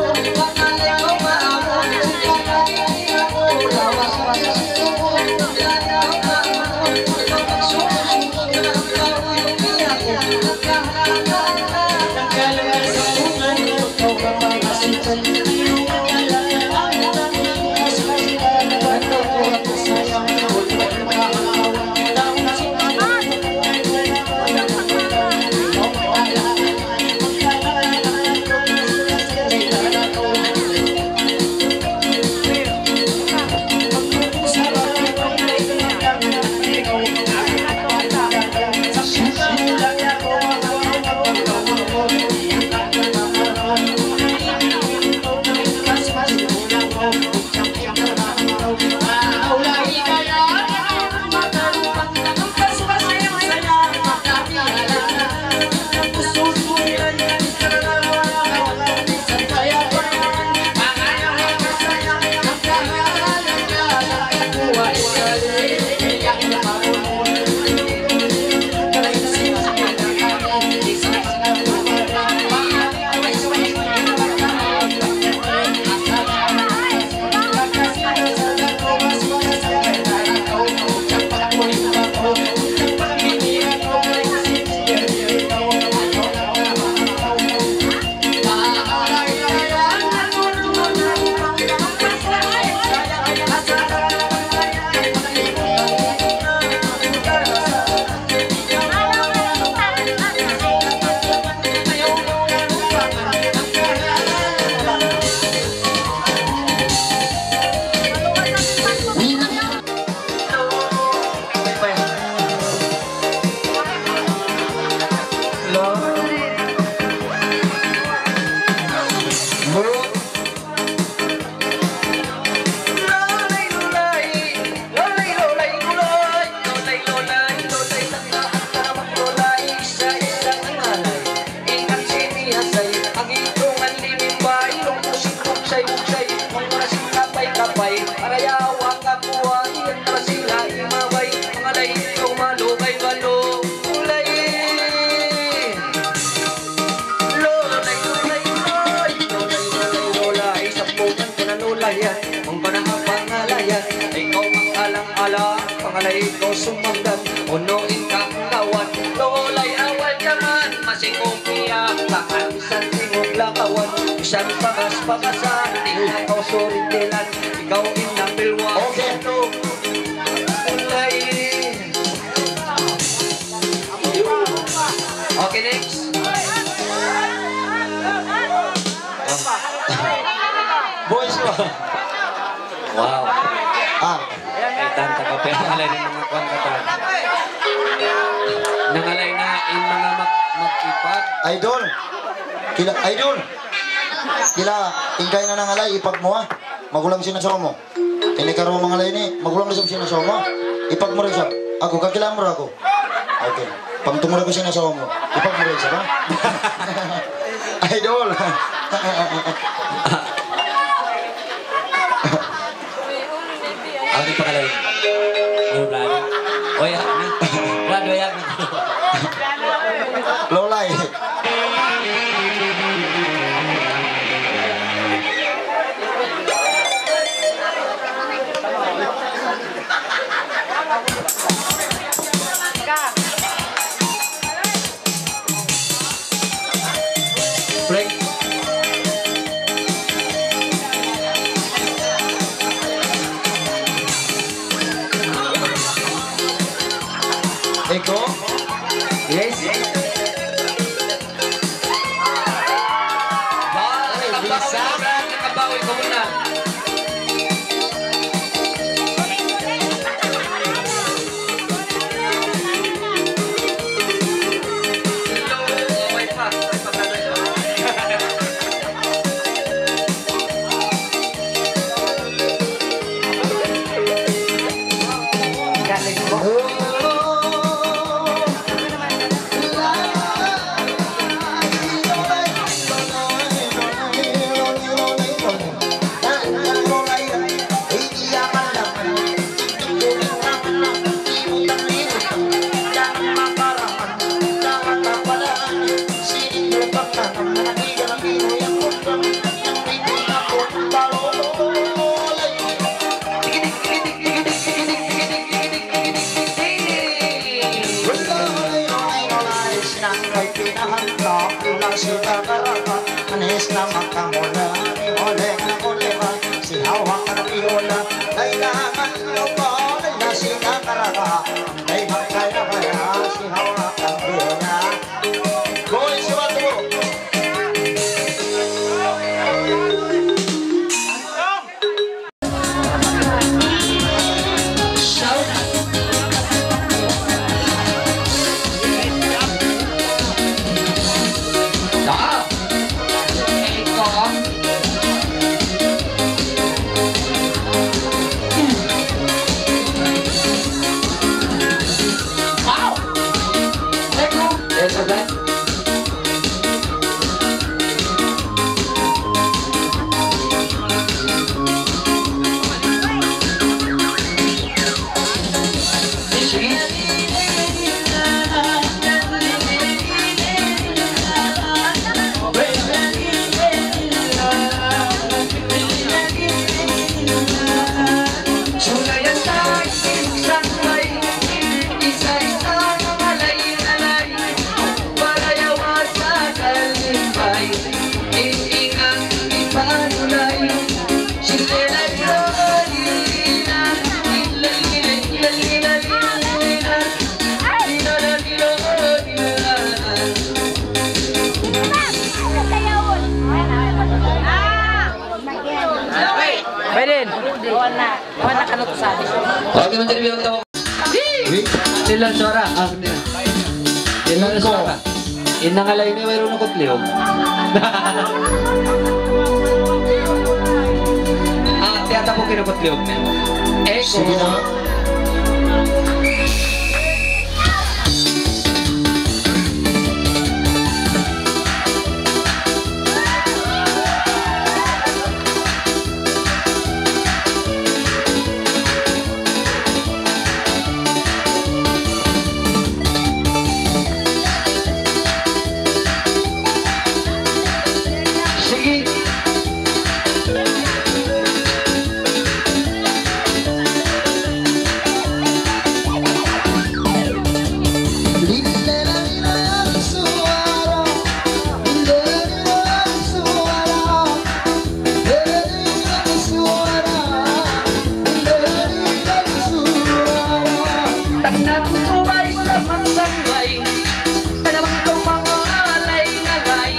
Sampai pangalayan, ang panahang pangalayan, ikaw makalang-ala, pangalay ko sumandan, unuin ka kawan, lolay awal yaman, masikopiya, pakansan singong lakawan, isan pakas-pakasan, tingnan ko surindilan, ikaw inapilwa, okay to, ulay. Okay, next. Boys ko. Wow. Tanta ka pero nangalay ng mga kwan kata. Nangalay na in mga mag-ipag. Idol. Idol. Kila tingkay na nangalay ipag mo ha. Magulang sinasaw mo. Ini karo mangalay ni, magulang na sinasaw mo. Ipag mo rin siya. Ako kakilala mo ako. Okay. Pagtumura ko sinasaw mo. Ipag mo rin siya ba? Idol. Ako di pangalay. Yung Brad. Oya. Brad, oya. Lolay. Break. Eko. Yes. Nakabawi ko muna. Manis na makamula, oleh na olema, si hawak na piola, kailangan nyo pa, na si kakaraga, ay magkaya kaya, si hawak na piola. Boy, si Batu! Okay, menjadi bilang tahu. Dilan suara. Dilan suara. Inang alay ni mayroon ako tliyog. Tiyata po kinukot-liyog na. Eko. Sige na. Nagtubay sa magsangay, kadamang kong mga alay-nalay,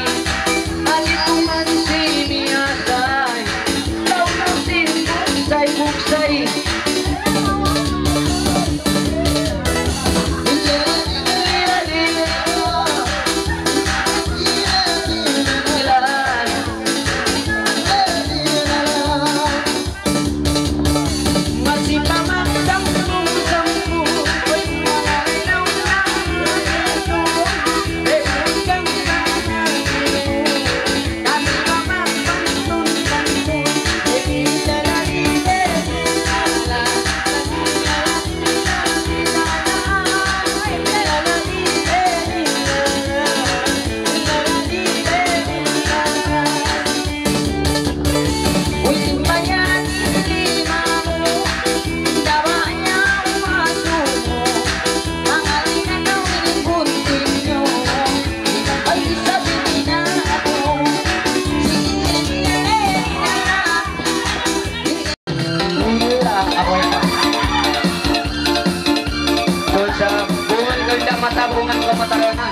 alitungan si Miyatay, launang sin buksay-buksay. Matabungan ko mataranan.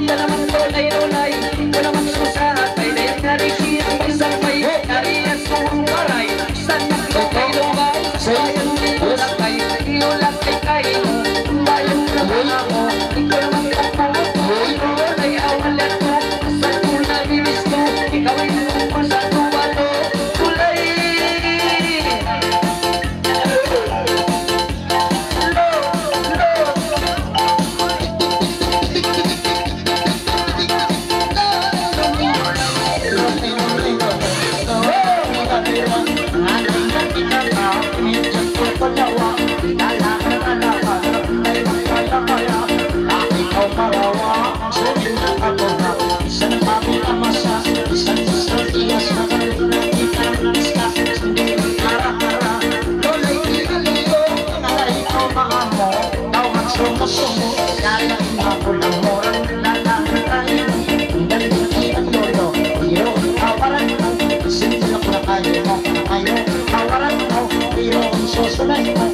Wala man ko na ilulay, wala man susah, kay dayan nga rin siya, isang may tayo mo, ayaw, tawaran mo, pero ang susunod mo.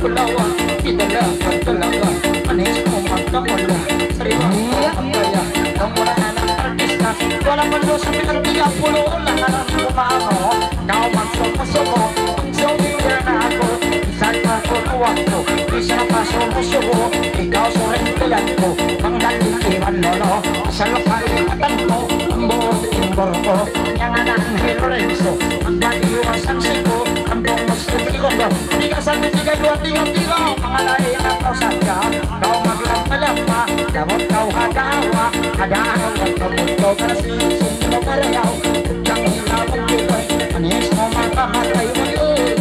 pulawa, idalakan talaga. Manis mo magkamula, sariwa ang kaya. Nang wala na ng artista, wala man doon sa pinagtiya pulo. Lahat ang kumano, ikaw magsumo-sumo. Sumira na ako, isang kakunuwa ko. Isa na pasumusumo, ikaw surintilan ko. Ang nalitiran lolo, sa lokal katan mo. Ang buong timbor ko, yang anak ni Lorenzo. Ang baliwas ang siko, ang buong muslimigo. Di ka sa mitiga, tiga mga lahi ang kausapya. Kau maglang pa, damot kau hadawa. Hadaan ang magkamundo, kasisin mo karayaw. Kang hilabang kikoy, anis mo makamatay mo yun.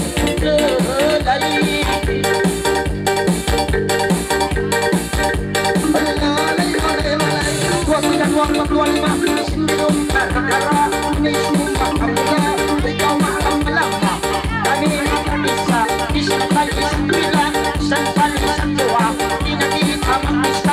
Lali. Dua sembilan dua empat dua lima sembilan karena ini semua kamera ikaw malam lama kami bisa kali sembilan sampai dua ini kita bisa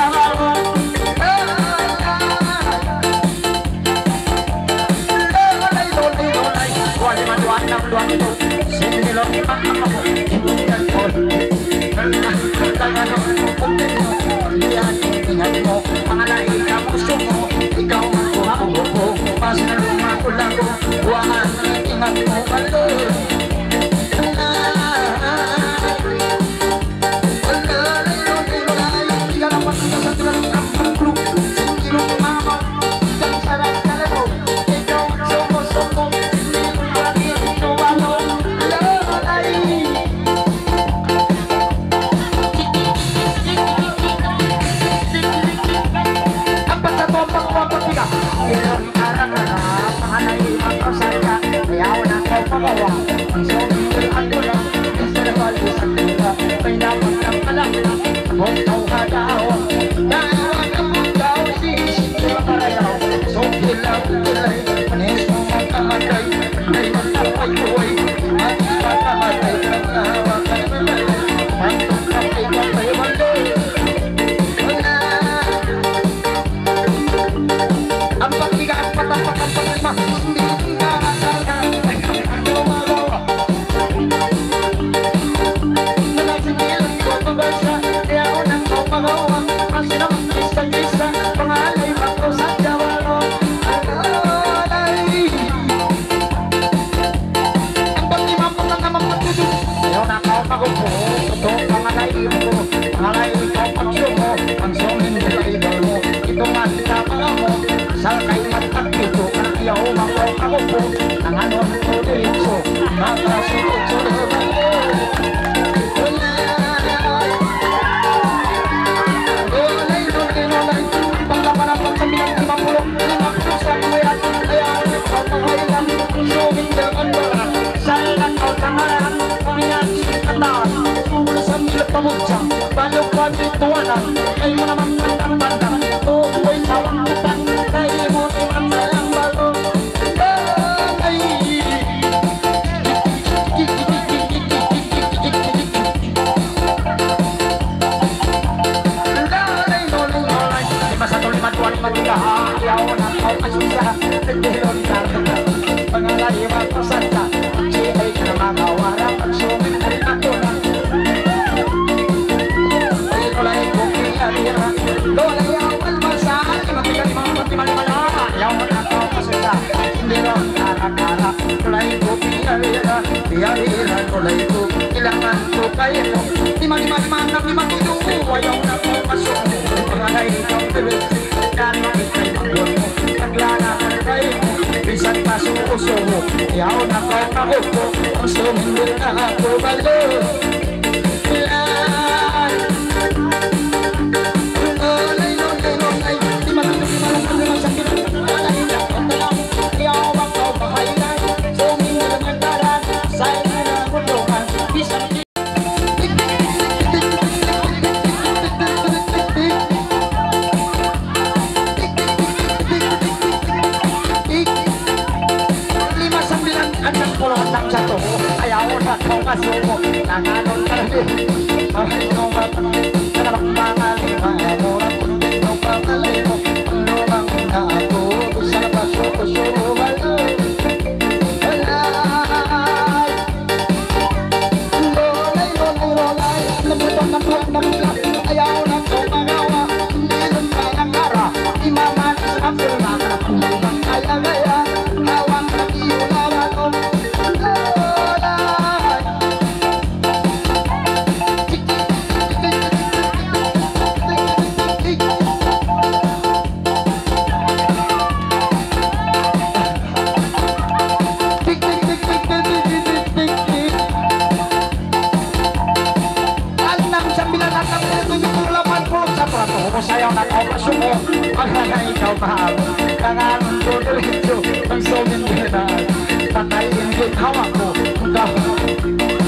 ako masuko. Wala na ikaw mahal. Kanganon ko diretso. Ang somin ginaan. Tatayin din hawak ko.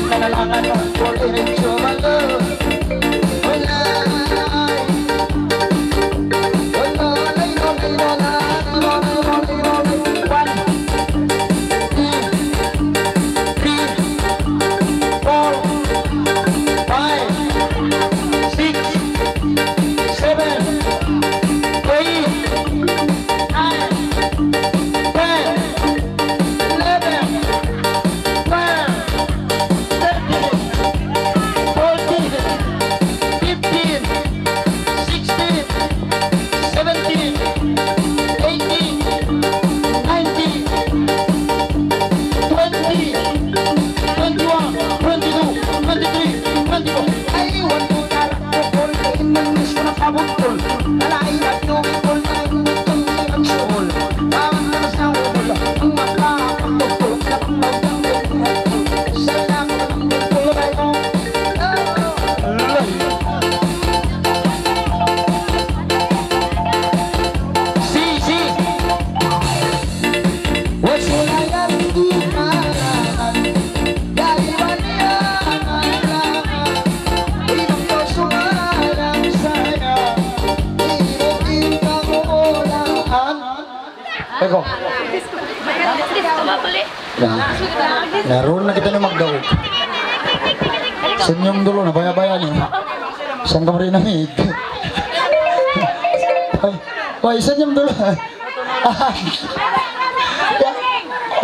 Kanalangan ko diretso. Eko. Naroon na kita na magdaog. Senyum dulu na baya-baya niyo. Saan ka marin namig? Wah, senyum dulu.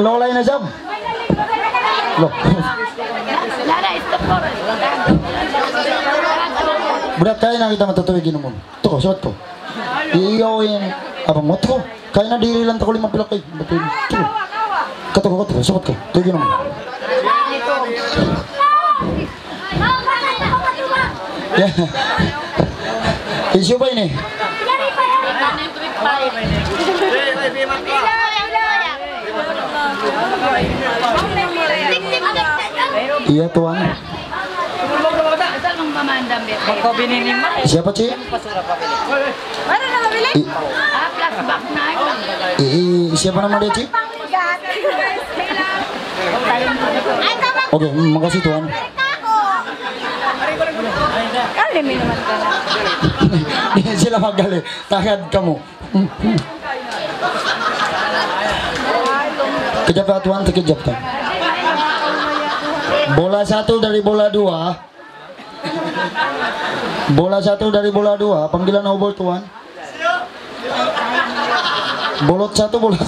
Lolay na jam. Loh. Berat kaya na kita matutuwi ginumon. Tuh, suot ko. Iyawin abang mo to. Kaya na diri lang tako 5 pilak kay. Betul. Kato ko, suot ko. Tuwi ginumon. Ya. Isu ba ini? Iya tuan. Siapa Ci? Siapa nama dia Ci? Oke, makasih tuan. Kali minuman ka na. Hindi sila magali. Takad kamu. Kejap ya tuan, terkejap tuan. Bola 1 dari bola 2. Bola 1 dari bola 2. Panggilan obor tuan. Bolot 1 bola 2.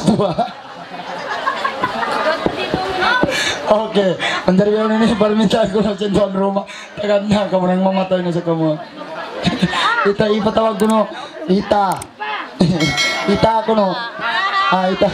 Oke, penjarian ini permintaan ko na sa tuan rumah. Takad na, kamu nang mamatay na sa kamu. Ita, ipatawag ko no. Ita. Ita ako no. Ita.